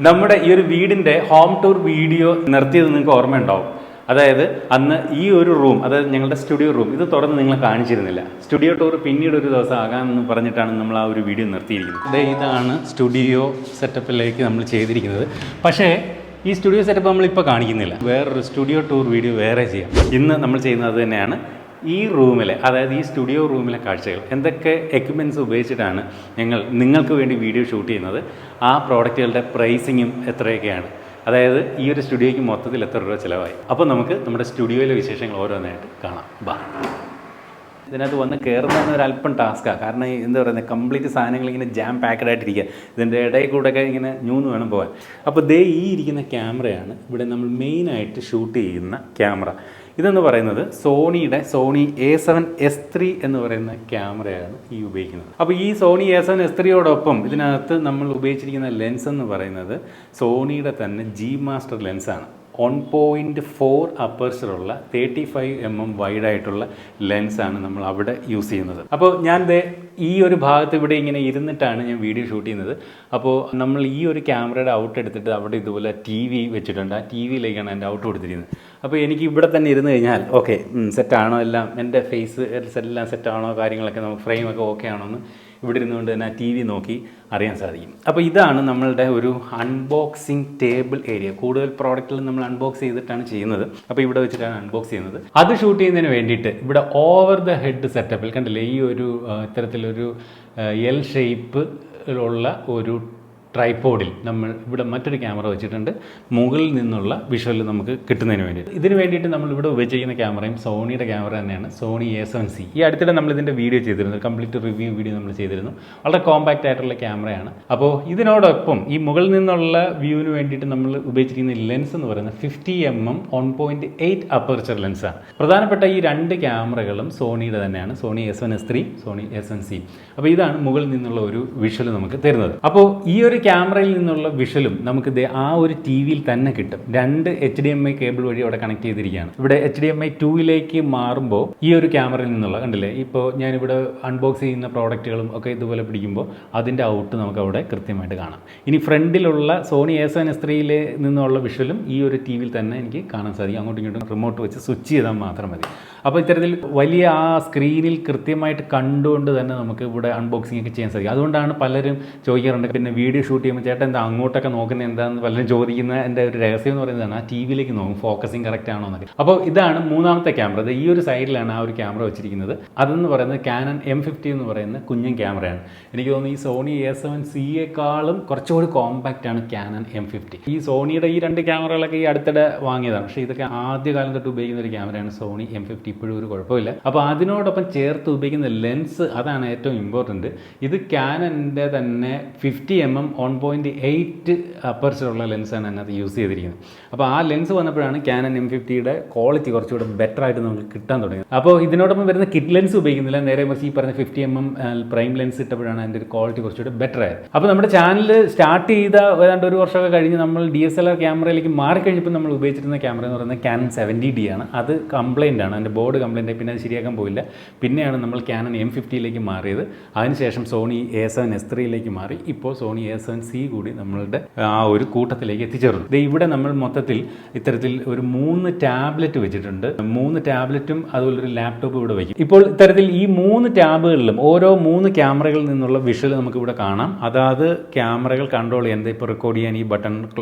നമ്മുടെ ഈ ഒരു വീടിൻ്റെ ഹോം ടൂർ വീഡിയോ നിർത്തിയത് നിങ്ങൾക്ക് ഓർമ്മയുണ്ടാവും. അതായത് അന്ന് ഈ ഒരു റൂം, അതായത് ഞങ്ങളുടെ സ്റ്റുഡിയോ റൂം, ഇത് തുറന്ന് നിങ്ങളെ കാണിച്ചിരുന്നില്ല. സ്റ്റുഡിയോ ടൂർ പിന്നീട് ഒരു ദിവസം ആകാമെന്ന് പറഞ്ഞിട്ടാണ് നമ്മൾ ആ ഒരു വീഡിയോ നിർത്തിയിരിക്കുന്നത്. ഇതാണ് സ്റ്റുഡിയോ സെറ്റപ്പിലേക്ക് നമ്മൾ ചെയ്തിരിക്കുന്നത്. പക്ഷേ ഈ സ്റ്റുഡിയോ സെറ്റപ്പ് നമ്മളിപ്പോൾ കാണിക്കുന്നില്ല. വേറൊരു സ്റ്റുഡിയോ ടൂർ വീഡിയോ വേറെ ചെയ്യാം. ഇന്ന് നമ്മൾ ചെയ്യുന്നത് തന്നെയാണ് ഈ റൂമിലെ, അതായത് ഈ സ്റ്റുഡിയോ റൂമിലെ കാഴ്ചകൾ. എന്തൊക്കെ എക്യുപ്മെൻറ്റ്സ് ഉപയോഗിച്ചിട്ടാണ് നിങ്ങൾക്ക് വേണ്ടി വീഡിയോ ഷൂട്ട് ചെയ്യുന്നത്, ആ പ്രോഡക്റ്റുകളുടെ പ്രൈസിങ്ങും എത്രയൊക്കെയാണ്, അതായത് ഈ ഒരു സ്റ്റുഡിയോയ്ക്ക് മൊത്തത്തിൽ എത്ര രൂപ ചിലവായി. അപ്പോൾ നമുക്ക് നമ്മുടെ സ്റ്റുഡിയോയിലെ വിശേഷങ്ങൾ ഓരോന്നായിട്ട് കാണാം. ബാ. ഇതിനകത്ത് വന്ന് കയറുന്നതെന്ന് ഒരു അല്പം ടാസ്ക്കാണ്. കാരണം എന്താ പറയുന്നത്, കംപ്ലീറ്റ് സാധനങ്ങൾ ഇങ്ങനെ ജാം പാക്കഡ് ആയിട്ടിരിക്കുക. ഇതിൻ്റെ ഇടയിൽ കൂടെയൊക്കെ ഇങ്ങനെ ഞൂന്ന് വേണം പോകാൻ. അപ്പോൾ ഈ ഇരിക്കുന്ന ക്യാമറയാണ് ഇവിടെ നമ്മൾ മെയിനായിട്ട് ഷൂട്ട് ചെയ്യുന്ന ക്യാമറ. ഇതെന്ന് പറയുന്നത് സോണി A7S3 എന്ന് പറയുന്ന ക്യാമറയാണ് ഈ ഉപയോഗിക്കുന്നത്. അപ്പോൾ ഈ സോണി A7S3യോടൊപ്പം ഇതിനകത്ത് നമ്മൾ ഉപയോഗിച്ചിരിക്കുന്ന ലെൻസ് എന്ന് പറയുന്നത് സോണിയുടെ തന്നെ G മാസ്റ്റർ ലെൻസാണ്. 1.4 അപ്പർച്ചറുള്ള 35mm വൈഡായിട്ടുള്ള ലെൻസാണ് നമ്മൾ അവിടെ യൂസ് ചെയ്യുന്നത്. അപ്പോൾ ഞാൻ ഈ ഒരു ഭാഗത്ത് ഇവിടെ ഇങ്ങനെ ഇരുന്നിട്ടാണ് ഞാൻ വീഡിയോ ഷൂട്ട് ചെയ്യുന്നത്. അപ്പോൾ നമ്മൾ ഈ ഒരു ക്യാമറയുടെ ഔട്ട് എടുത്തിട്ട് അവിടെ ഇതുപോലെ TV വെച്ചിട്ടുണ്ട്. ആ TV യിലേക്കാണ് എൻ്റെ ഔട്ട് കൊടുത്തിരിക്കുന്നത്. അപ്പോൾ എനിക്ക് ഇവിടെ തന്നെ ഇരുന്ന് കഴിഞ്ഞാൽ ഓക്കെ സെറ്റാണോ, എല്ലാം എൻ്റെ ഫേസ് എല്ലാം സെറ്റാണോ, കാര്യങ്ങളൊക്കെ നമുക്ക് ഫ്രെയിമൊക്കെ ഓക്കെ ആണോ എന്ന് ഇവിടെ ഇരുന്നുകൊണ്ട് തന്നെ ആ TV നോക്കി അറിയാൻ സാധിക്കും. അപ്പോൾ ഇതാണ് നമ്മളുടെ ഒരു അൺബോക്സിങ് ടേബിൾ ഏരിയ. കൂടുതൽ പ്രോഡക്റ്റുകൾ നമ്മൾ അൺബോക്സ് ചെയ്തിട്ടാണ് ചെയ്യുന്നത്. അപ്പോൾ ഇവിടെ വെച്ചിട്ടാണ് അൺബോക്സ് ചെയ്യുന്നത്. അത് ഷൂട്ട് ചെയ്യുന്നതിന് വേണ്ടിയിട്ട് ഇവിടെ ഓവർ ദ ഹെഡ് സെറ്റപ്പിൽ കണ്ടില്ലേ, ഈ ഒരു ഇത്തരത്തിലൊരു L ഷേപ്പിലുള്ള ഒരു ട്രൈപോഡിൽ നമ്മൾ ഇവിടെ മറ്റൊരു ക്യാമറ വെച്ചിട്ടുണ്ട്, മുകളിൽ നിന്നുള്ള വിഷ്വൽ നമുക്ക് കിട്ടുന്നതിന് വേണ്ടിയിട്ട്. ഇതിന് വേണ്ടിയിട്ട് നമ്മൾ ഇവിടെ ഉപയോഗിച്ചിരിക്കുന്ന ക്യാമറയും സോണിയുടെ ക്യാമറ തന്നെയാണ്, സോണി A7C. ഈ അടുത്തിടെ നമ്മൾ ഇതിൻ്റെ വീഡിയോ ചെയ്തിരുന്നു, കംപ്ലീറ്റ് റിവ്യൂ വീഡിയോ നമ്മൾ ചെയ്തിരുന്നു. വളരെ കോമ്പാക്റ്റ് ആയിട്ടുള്ള ക്യാമറയാണ്. അപ്പോൾ ഇതിനോടൊപ്പം ഈ മുകളിൽ നിന്നുള്ള വ്യൂവിന് വേണ്ടിയിട്ട് നമ്മൾ ഉപയോഗിച്ചിരിക്കുന്ന ലെൻസ് എന്ന് പറയുന്നത് 50mm 1.8 അപ്പർച്ചർ ലെൻസാണ്. പ്രധാനപ്പെട്ട ഈ രണ്ട് ക്യാമറകളും സോണിയുടെ തന്നെയാണ്, സോണി A7S3, സോണി A7C. അപ്പോൾ ഇതാണ് മുകളിൽ നിന്നുള്ള ഒരു വിഷ്വൽ നമുക്ക് തരുന്നത്. അപ്പോൾ ഈ ഒരു ക്യാമറയിൽ നിന്നുള്ള വിഷ്വലും നമുക്ക് ആ ഒരു TV തന്നെ കിട്ടും. 2 HDMI കേബിൾ വഴി അവിടെ കണക്ട് ചെയ്തിരിക്കുകയാണ്. ഇവിടെ HDMI 2 മാറുമ്പോൾ ഈ ഒരു ക്യാമറയിൽ നിന്നുള്ള കണ്ടില്ലേ, ഇപ്പോൾ ഞാനിവിടെ അൺബോക്സ് ചെയ്യുന്ന പ്രോഡക്റ്റുകളും ഒക്കെ ഇതുപോലെ പിടിക്കുമ്പോൾ അതിൻ്റെ ഔട്ട് നമുക്ക് അവിടെ കൃത്യമായിട്ട് കാണാം. ഇനി ഫ്രണ്ടിലുള്ള സോണി A7S3 നിന്നുള്ള വിഷ്വലും ഈ ഒരു TV തന്നെ എനിക്ക് കാണാൻ സാധിക്കും. അങ്ങോട്ടും ഇങ്ങോട്ടും റിമോട്ട് വെച്ച് സ്വിച്ച് ചെയ്താൽ മാത്രം മതി. അപ്പോൾ ഇത്തരത്തിൽ വലിയ ആ സ്ക്രീനിൽ കൃത്യമായിട്ട് കണ്ടുകൊണ്ട് തന്നെ നമുക്ക് ഇവിടെ അൺബോക്സിംഗ് ഒക്കെ ചെയ്യാൻ സാധിക്കും. അതുകൊണ്ടാണ് പലരും ചോദിക്കാറുണ്ട്, പിന്നെ വീഡിയോ ഷൂട്ട് ചെയ്യുമ്പോൾ ചേട്ടൻ എന്താ അങ്ങോട്ടൊക്കെ നോക്കുന്നത് എന്താണെന്ന് പലരും ചോദിക്കുന്ന എൻ്റെ ഒരു രഹസ്യം എന്ന് പറയുന്നതാണ്, ആ TV നോക്കും ഫോക്കസിങ് കറക്റ്റ് ആണോ എന്നൊക്കെ. അപ്പോൾ ഇതാണ് മൂന്നാമത്തെ ക്യാമറ. ഈ ഒരു സൈഡിലാണ് ആ ഒരു ക്യാമറ വെച്ചിരിക്കുന്നത്. അതെന്ന് പറയുന്നത് Canon M50 എന്ന് പറയുന്ന കുഞ്ഞൻ ക്യാമറയാണ്. എനിക്ക് തോന്നുന്നു ഈ സോണി A7Cയേക്കാളും കുറച്ചുകൂടി കോമ്പാക്റ്റ് ആണ് Canon M50. ഈ സോണിയുടെ ഈ രണ്ട് ക്യാമറകളൊക്കെ ഈ അടുത്തിടെ വാങ്ങിയതാണ്. പക്ഷേ ഇതൊക്കെ ആദ്യകാലം തൊട്ട് ഉപയോഗിക്കുന്ന ഒരു ക്യാമറയാണ് സോണി M50. ഇപ്പോഴും ഒരു കുഴപ്പമില്ല. അപ്പോൾ അതിനോടൊപ്പം ചേർത്ത് ഉപയോഗിക്കുന്ന ലെൻസ്, അതാണ് ഏറ്റവും ഇമ്പോർട്ടൻറ്റ്. ഇത് Canonൻ്റെ തന്നെ 50mm 1.8 അപ്പർച്ചറുള്ള ലെൻസാണ് അതിനകത്ത് യൂസ് ചെയ്തിരിക്കുന്നത്. അപ്പോൾ ആ ലെൻസ് വന്നപ്പോഴാണ് Canon M50യുടെ ക്വാളിറ്റി കുറച്ചുകൂടെ ബെറ്റർ ആയിട്ട് നമുക്ക് കിട്ടാൻ തുടങ്ങിയത്. അപ്പോൾ ഇതിനോടൊപ്പം വരുന്ന കിറ്റ് ലെൻസ് ഉപയോഗിക്കുന്നില്ല, നേരെ മറിച്ച് ഈ പറഞ്ഞ 50mm പ്രൈം ലെൻസ് ഇട്ടപ്പോഴാണ് അതിൻ്റെ ഒരു ക്വാളിറ്റി കുറച്ചുകൂടെ ബെറ്റർ ആയത്. അപ്പോൾ നമ്മുടെ ചാനൽ സ്റ്റാർട്ട് ചെയ്ത ഏതാണ്ട് ഒരു വർഷമൊക്കെ കഴിഞ്ഞ് നമ്മൾ DSLR ക്യാമറയിലേക്ക് മാറിക്കഴിഞ്ഞപ്പോൾ നമ്മൾ ഉപയോഗിച്ചിരുന്ന ക്യാമറ എന്ന് പറയുന്നത് Canon 70D ആണ്. അത് കംപ്ലൈൻ്റ് ആണ്, അതിൻ്റെ ബോർഡ് കംപ്ലൈൻ്റ് ആയി, പിന്നെ അത് ശരിയാക്കാൻ പോയില്ല. പിന്നെയാണ് നമ്മൾ Canon M50 മാറിയത്. അതിനുശേഷം സോണി A7S3 മാറി. ഇപ്പോൾ സോണി A7C കൂടി നമ്മളുടെ ആ ഒരു കൂട്ടത്തിലേക്ക് എത്തിച്ചേർന്നു. ഇവിടെ നമ്മൾ മൊത്തത്തിൽ ഇത്തരത്തിൽ ഒരു 3 ടാബ്ലറ്റ് വെച്ചിട്ടുണ്ട്. 3 ടാബ്ലറ്റും അതുപോലെ ഒരു ലാപ്ടോപ്പ് ഇവിടെ വയ്ക്കും. ഇപ്പോൾ ഇത്തരത്തിൽ ഈ 3 ടാബുകളിലും ഓരോ 3 ക്യാമറകളിൽ നിന്നുള്ള വിഷ്വൽ നമുക്ക് ഇവിടെ കാണാം. അതാത് ക്യാമറകൾ കൺട്രോൾ ചെയ്യാൻ, ഇപ്പോൾ റെക്കോർഡ് ചെയ്യാൻ ഈ ബട്ടൺ,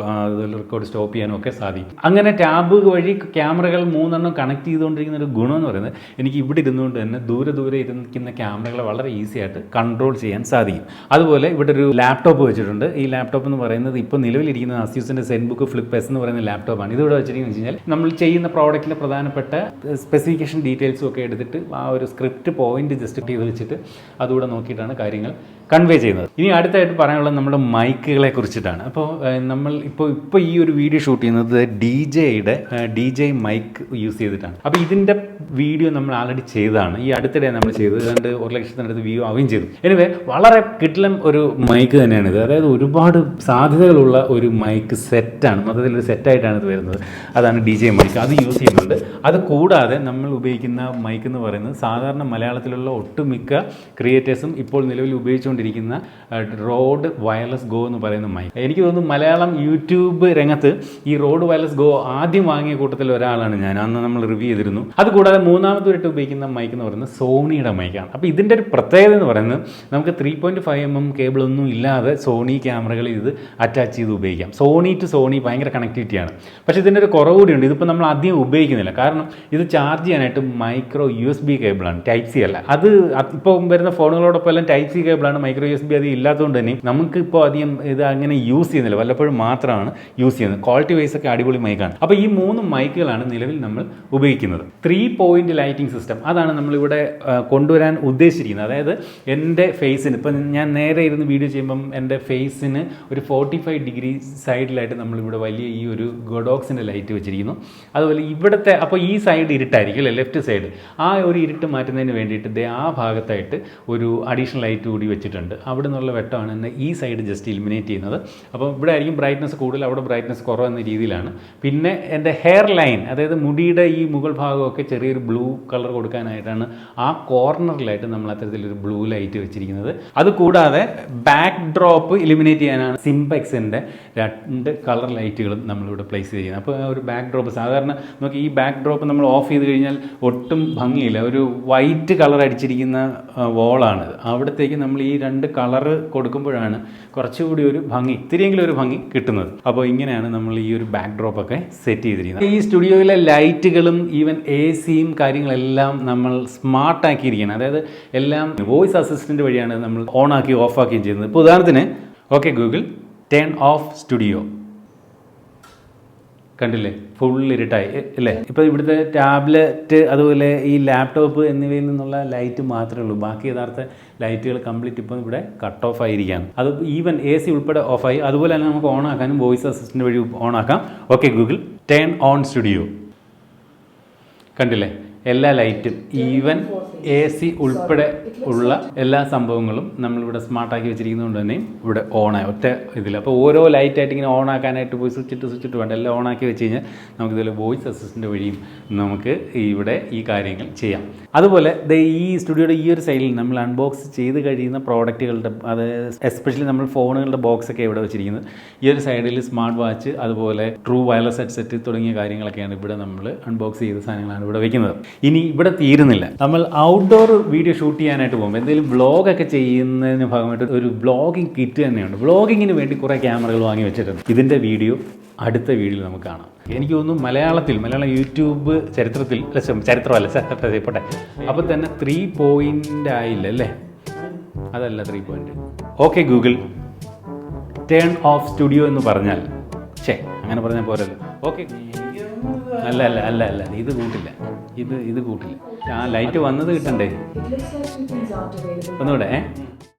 അതുപോലെ റെക്കോർഡ് സ്റ്റോപ്പ് ചെയ്യാനും ഒക്കെ സാധിക്കും. അങ്ങനെ ടാബ് വഴി ക്യാമറകൾ 3 കണക്ട് ചെയ്തുകൊണ്ടിരിക്കുന്ന ഒരു ഗുണം എന്ന് പറയുന്നത്, എനിക്ക് ഇവിടെ ഇരുന്നുകൊണ്ട് തന്നെ ദൂരെ ഇരിക്കുന്ന ക്യാമറകളെ വളരെ ഈസി ആയിട്ട് കൺട്രോൾ ചെയ്യാൻ സാധിക്കും. അതുപോലെ ഇവിടെ ഒരു ലാപ്ടോപ്പ് വെച്ചിട്ടുണ്ട്. ഈ ലാപ്ടോപ്പ് എന്ന് പറയുന്നത് ഇപ്പോൾ നിലവിലിരിക്കുന്ന ASUSന്റെ ZenBook Flip S എന്ന് പറയുന്ന ലാപ്ടോപ്പാണ്. ഇതിവിടെ വെച്ചിരിക്കുന്നത് വെച്ച് കഴിഞ്ഞാൽ നമ്മൾ ചെയ്യുന്ന പ്രോഡക്റ്റിൻ്റെ പ്രധാനപ്പെട്ട സ്പെസിഫിക്കേഷൻ ഡീറ്റെയിൽസും ഒക്കെ എടുത്തിട്ട് ആ ഒരു സ്ക്രിപ്റ്റ് പോയിന്റ് ജസ്റ്റ് ചെയ്ത് വെച്ചിട്ട് അതുകൂടെ നോക്കിയിട്ടാണ് കാര്യങ്ങൾ കൺവേ ചെയ്യുന്നത്. ഇനി അടുത്തായിട്ട് പറയാനുള്ളത് നമ്മുടെ മൈക്കുകളെ കുറിച്ചിട്ടാണ്. അപ്പോൾ നമ്മൾ ഇപ്പോൾ ഈ ഒരു വീഡിയോ ഷൂട്ട് ചെയ്യുന്നത് DJ മൈക്ക് യൂസ് ചെയ്തിട്ടാണ്. അപ്പോൾ ഇതിൻ്റെ വീഡിയോ നമ്മൾ ആൾറെഡി ചെയ്തതാണ്. ഈ അടുത്തിടെ നമ്മൾ ചെയ്തത്, 1,00,000-ത്തിനടുത്ത് വ്യൂ ആവുകയും ചെയ്തു. എനിവേ വളരെ കിടിലൻ ഒരു മൈക്ക് തന്നെയാണിത്. അതായത് ഒരുപാട് സാധ്യതകളുള്ള ഒരു മൈക്ക് സെറ്റാണ്, മൊത്തത്തിലൊരു സെറ്റായിട്ടാണ് ഇത് വരുന്നത്. അതാണ് DJ മൈക്ക്, അത് യൂസ് ചെയ്യുന്നുണ്ട്. അത് കൂടാതെ നമ്മൾ ഉപയോഗിക്കുന്ന മൈക്ക് എന്ന് പറയുന്നത് സാധാരണ മലയാളത്തിലുള്ള ഒട്ടുമിക്ക ക്രിയേറ്റേഴ്സും ഇപ്പോൾ നിലവിൽ ഉപയോഗിച്ചുകൊണ്ടിരിക്കുന്ന റോഡ് വയർലെസ് ഗോ എന്ന് പറയുന്ന മൈക്ക്. എനിക്ക് തോന്നുന്നു മലയാളം യൂട്യൂബ് രംഗത്ത് ഈ റോഡ് വയർലെസ് ഗോ ആദ്യം വാങ്ങിയ കൂട്ടത്തിൽ ഒരാളാണ് ഞാൻ. അന്ന് നമ്മൾ റിവ്യൂ ചെയ്തിരുന്നു. അതുകൂടാതെ മൂന്നാമതായിട്ട് ഉപയോഗിക്കുന്ന മൈക്ക് എന്ന് പറയുന്നത് സോണിയുടെ മൈക്കാണ്. അപ്പോൾ ഇതിൻ്റെ ഒരു പ്രത്യേകത എന്ന് പറയുന്നത് നമുക്ക് 3.5mm കേബിളൊന്നും ഇല്ലാതെ സോണി ക്യാമറകളിൽ ഇത് അറ്റാച്ച് ചെയ്ത് ഉപയോഗിക്കാം. സോണി ടു സോണി ഭയങ്കര കണക്ടിവിറ്റിയാണ്. പക്ഷേ ഇതിൻ്റെ ഒരു കുറവ് കൂടിയുണ്ട്. ഇതിപ്പോൾ നമ്മൾ അധികം ഉപയോഗിക്കുന്നില്ല. കാരണം ഇത് ചാർജ് ചെയ്യാനായിട്ട് മൈക്രോ USB കേബിളാണ്, ടൈപ്പ് സി അല്ല. അത് ഇപ്പോൾ വരുന്ന ഫോണുകളോടൊപ്പം എല്ലാം ടൈപ്പ് സി കേബിളാണ്. മൈക്രോ USB അത് ഇല്ലാത്തതുകൊണ്ട് തന്നെ നമുക്കിപ്പോൾ അധികം ഇത് അങ്ങനെ യൂസ് ചെയ്യുന്നില്ല, വല്ലപ്പോഴും മാത്രമാണ് യൂസ് ചെയ്യുന്നത്. ക്വാളിറ്റി വൈസ് ഒക്കെ അടിപൊളി മൈക്കാണ്. അപ്പോൾ ഈ 3 മൈക്കുകളാണ് നിലവിൽ നമ്മൾ ഉപയോഗിക്കുന്നത്. 3 പോയിന്റ് ലൈറ്റിംഗ് സിസ്റ്റം അതാണ് നമ്മളിവിടെ കൊണ്ടുവരാൻ ഉദ്ദേശിച്ചിരിക്കുന്നത്. അതായത് എൻ്റെ ഫേസിന് ഇപ്പം ഞാൻ നേരെ ഇരുന്ന് വീഡിയോ ചെയ്യുമ്പം എൻ്റെ ഫേസിന് ഒരു 45 ഡിഗ്രി സൈഡിലായിട്ട് നമ്മളിവിടെ വലിയ ഈ ഒരു ഗൊഡോക്സിൻ്റെ ലൈറ്റ് വെച്ചിരിക്കുന്നു. അതുപോലെ ഇവിടുത്തെ അപ്പോൾ ഈ സൈഡ് ഇരുട്ടായിരിക്കും അല്ലേ, ലെഫ്റ്റ് സൈഡ്. ആ ഒരു ഇരുട്ട് മാറ്റുന്നതിന് വേണ്ടിയിട്ട് ആ ഭാഗത്തായിട്ട് ഒരു അഡീഷണൽ ലൈറ്റ് കൂടി വെച്ചിട്ടുണ്ട്. അവിടെ നിന്നുള്ള വെട്ടമാണ് എന്നെ ഈ സൈഡ് ജസ്റ്റ് ഇലിമിനേറ്റ് ചെയ്യുന്നത്. അപ്പോൾ ഇവിടെ ആയിരിക്കും ബ്രൈറ്റ്നസ് കൂടുതൽ, അവിടെ ബ്രൈറ്റ്നസ് കുറവെന്ന രീതിയിലാണ്. പിന്നെ എൻ്റെ ഹെയർ ലൈൻ, അതായത് മുടിയുടെ ഈ മുകൾ ഭാഗമൊക്കെ ചെറിയൊരു ബ്ലൂ കളർ കൊടുക്കാനായിട്ടാണ് ആ കോർണറിലായിട്ട് നമ്മൾ അത്തരത്തിലൊരു ബ്ലൂ ലൈറ്റ് വെച്ചിരിക്കുന്നത്. അതുകൂടാതെ ബാക്ക് ഡ്രോപ്പ് ഇലിമിനേറ്റ് ചെയ്യാനാണ് സിംപെക്സിൻ്റെ 2 കളർ ലൈറ്റുകളും നമ്മളിവിടെ പ്ലേസ് ചെയ്യുന്നത്. അപ്പോൾ ഒരു ബാക്ക് ഡ്രോപ്പ് സാധാരണ നമുക്ക് ഈ ബാക്ക് ഡ്രോപ്പ് നമ്മൾ ഓഫ് ചെയ്ത് കഴിഞ്ഞാൽ ഒട്ടും ഭംഗിയില്ല. ഒരു വൈറ്റ് കളർ അടിച്ചിരിക്കുന്ന വോളാണ്. അവിടത്തേക്ക് നമ്മൾ ഈ 2 കളറ് കൊടുക്കുമ്പോഴാണ് കുറച്ചുകൂടി ഒരു ഭംഗി, ഇത്തിരിയെങ്കിലും ഒരു ഭംഗി കിട്ടുന്നത്. അപ്പോൾ ഇങ്ങനെയാണ് നമ്മൾ ഈ ഒരു ബാക്ക് ഡ്രോപ്പൊക്കെ സെറ്റ് ചെയ്തിരിക്കുന്നത്. ഈ സ്റ്റുഡിയോയിലെ ലൈറ്റുകളും ഈവൻ AC-യും കാര്യങ്ങളെല്ലാം നമ്മൾ സ്മാർട്ടാക്കിയിരിക്കുകയാണ്. അതായത് എല്ലാം വോയിസ് അസിസ്റ്റൻ്റ് വഴിയാണ് നമ്മൾ ഓണാക്കി ഓഫാക്കുകയും ചെയ്യുന്നത്. ഇപ്പോൾ ഉദാഹരണത്തിന് okay Google turn of studio, കണ്ടില്ലേ, ഫുൾ ഇരുട്ടായി അല്ലേ. ഇപ്പോൾ ഇവിടുത്തെ ടാബ്ലറ്റ് അതുപോലെ ഈ ലാപ്ടോപ്പ് എന്നിവയിൽ നിന്നുള്ള ലൈറ്റ് മാത്രമേ ഉള്ളൂ. ബാക്കി യഥാർത്ഥ ലൈറ്റുകൾ കംപ്ലീറ്റ് ഇപ്പം ഇവിടെ കട്ട് ഓഫ് ആയിരിക്കുകയാണ്. അത് ഈവൻ AC ഉൾപ്പെടെ ഓഫായി. അതുപോലെ തന്നെ നമുക്ക് ഓണാക്കാനും വോയിസ് അസിസ്റ്റൻ്റ് വഴി ഓണാക്കാം. Okay Google turn on studio, കണ്ടില്ലേ, എല്ലാ ലൈറ്റും ഈവൻ AC ഉൾപ്പെടെ ഉള്ള എല്ലാ സംഭവങ്ങളും നമ്മളിവിടെ സ്മാർട്ടാക്കി വെച്ചിരിക്കുന്നതുകൊണ്ട് തന്നെ ഇവിടെ ഓണായി ഒറ്റ ഇതിൽ. അപ്പോൾ ഓരോ ലൈറ്റായിട്ട് ഇങ്ങനെ ഓണാക്കാനായിട്ട് പോയി സ്വിച്ചിട്ട് വേണ്ട, എല്ലാം ഓണാക്കി വെച്ച് കഴിഞ്ഞാൽ നമുക്കിതുപോലെ വോയിസ് അസിസ്റ്റൻ്റ് വഴിയും നമുക്ക് ഇവിടെ ഈ കാര്യങ്ങൾ ചെയ്യാം. അതുപോലെ ഈ സ്റ്റുഡിയോയുടെ ഈ ഒരു സൈഡിൽ നമ്മൾ അൺബോക്സ് ചെയ്ത് കഴിയുന്ന പ്രോഡക്റ്റുകളുടെ, അത് എസ്പെഷ്യലി നമ്മൾ ഫോണുകളുടെ ബോക്സൊക്കെ ഇവിടെ വെച്ചിരിക്കുന്നത്. ഈ ഒരു സൈഡിൽ സ്മാർട്ട് വാച്ച്, അതുപോലെ ട്രൂ വയർലെസ് ഹെഡ്സെറ്റ് തുടങ്ങിയ കാര്യങ്ങളൊക്കെയാണ് ഇവിടെ നമ്മൾ അൺബോക്സ് ചെയ്ത സാധനങ്ങളാണ് ഇവിടെ വയ്ക്കുന്നത്. ഇനി ഇവിടെ തീരുന്നില്ല. നമ്മൾ ഔട്ട്ഡോർ വീഡിയോ ഷൂട്ട് ചെയ്യാനായിട്ട് പോകുമ്പോൾ എന്തെങ്കിലും വ്ളോഗൊക്കെ ചെയ്യുന്നതിന് ഭാഗമായിട്ട് ഒരു വ്ളോഗിങ് കിറ്റ് തന്നെയുണ്ട്. വ്ളോഗിങ്ങിന് വേണ്ടി കുറേ ക്യാമറകൾ വാങ്ങി വെച്ചിട്ടുണ്ട്. ഇതിൻ്റെ വീഡിയോ അടുത്ത വീഡിയോയിൽ നമുക്ക് കാണാം. എനിക്ക് തോന്നുന്നു മലയാളം യൂട്യൂബ് ചരിത്രമല്ല പോട്ടെ, അപ്പോൾ തന്നെ 3 പോയിൻ്റ് ആയില്ല അല്ലേ? അതല്ല 3 point. Okay Google turn of studio എന്ന് പറഞ്ഞാൽ അങ്ങനെ പറഞ്ഞാൽ പോരല്ലോ. ഓക്കെ അല്ല ഇത് കൂട്ടില്ല, ഇത് കൂട്ടില്ല. ആ ലൈറ്റ് വന്നത് കിട്ടണ്ടേ ഒന്നുകൂടെ